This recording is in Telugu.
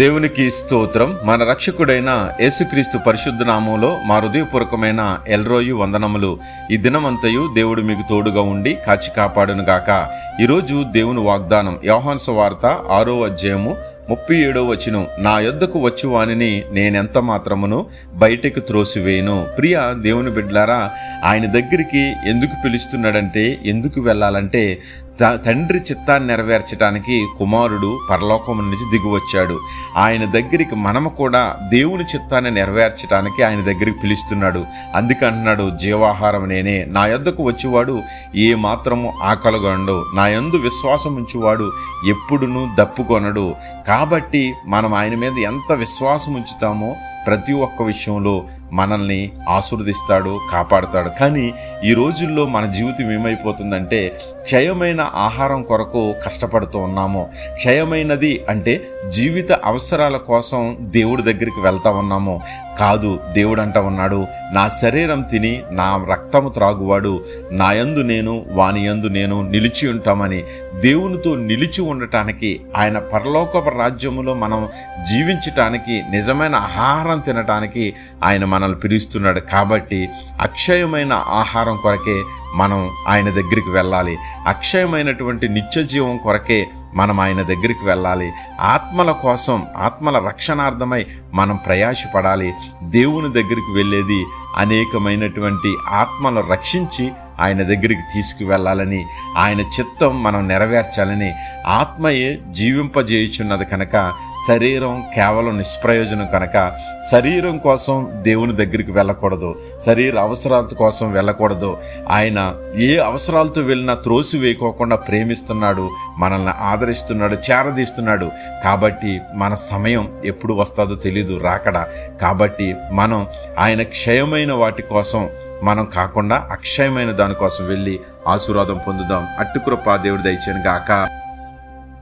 దేవునికి స్తోత్రం. మన రక్షకుడైన యేసుక్రీస్తు పరిశుద్ధ నామంలో మా హృదయపూర్వకమైన ఎల్రోయు వందనములు. ఈ దినమంతయు దేవుడు మీకు తోడుగా ఉండి కాచి కాపాడును గాక. ఈరోజు దేవుని వాగ్దానం యోహాను సువార్త 6వ అధ్యాయము 37వ వచనం. నా యొద్దకు వచ్చు వానిని నేనెంత మాత్రమును బయటకు త్రోసివేయను. ప్రియ దేవుని బిడ్డలారా, ఆయన దగ్గరికి ఎందుకు పిలుస్తున్నాడంటే, ఎందుకు వెళ్ళాలంటే తండ్రి చిత్తాన్ని నెరవేర్చడానికి కుమారుడు పరలోకం నుంచి దిగివచ్చాడు. ఆయన దగ్గరికి మనము కూడా దేవుని చిత్తాన్ని నెరవేర్చడానికి ఆయన దగ్గరికి పిలుస్తున్నాడు. అందుకే అంటున్నాడు, జీవాహారం నేనే, నా యొద్దకు వచ్చేవాడు ఏ మాత్రము ఆకలిగొనడు, నా యందు విశ్వాసం ఉంచువాడు ఎప్పుడునూ దప్పుకొనడు. కాబట్టి మనం ఆయన మీద ఎంత విశ్వాసం ఉంచుతామో ప్రతి ఒక్క విషయంలో మనల్ని ఆశీర్వదిస్తాడు, కాపాడుతాడు. కానీ ఈ రోజుల్లో మన జీవితం ఏమైపోతుందంటే, క్షయమైన ఆహారం కొరకు కష్టపడుతూ ఉన్నాము. క్షయమైనది అంటే జీవిత అవసరాల కోసం దేవుడి దగ్గరికి వెళ్తా ఉన్నాము. కాదు, దేవుడు అంటా ఉన్నాడు, నా శరీరం తిని నా రక్తము త్రాగువాడు నా యందు నేను వాని యందు నేను నిలిచి ఉంటామని. దేవునితో నిలిచి ఉండటానికి, ఆయన పరలోక రాజ్యములో మనం జీవించటానికి, నిజమైన ఆహారం తినటానికి ఆయన మనల్ని పిలుస్తున్నాడు. కాబట్టి అక్షయమైన ఆహారం కొరకే మనం ఆయన దగ్గరికి వెళ్ళాలి. అక్షయమైనటువంటి నిత్య జీవం కొరకే మనం ఆయన దగ్గరికి వెళ్ళాలి. ఆత్మల కోసం, ఆత్మల రక్షణార్థమై మనం ప్రయాసపడాలి. దేవుని దగ్గరికి వెళ్ళేది అనేకమైనటువంటి ఆత్మలను రక్షించి ఆయన దగ్గరికి తీసుకువెళ్ళాలని, ఆయన చిత్తం మనం నెరవేర్చాలని. ఆత్మయే జీవింపజేయుచున్నది కనుక శరీరం కేవలం నిష్ప్రయోజనం కనుక శరీరం కోసం దేవుని దగ్గరికి వెళ్ళకూడదు, శరీర అవసరాల కోసం వెళ్ళకూడదు. ఆయన ఏ అవసరాలతో వెళ్ళినా త్రోసి వేయకోకుండా ప్రేమిస్తున్నాడు, మనల్ని ఆదరిస్తున్నాడు, చేరదీస్తున్నాడు. కాబట్టి మన సమయం ఎప్పుడు వస్తుందో తెలీదు, రాకడా. కాబట్టి మనం ఆయన క్షయమైన వాటి కోసం మనం కాకుండా అక్షయమైన దానికోసం వెళ్ళి ఆశీర్వాదం పొందుదాం. అట్టి కృప దేవుడి దయచేయను గాక.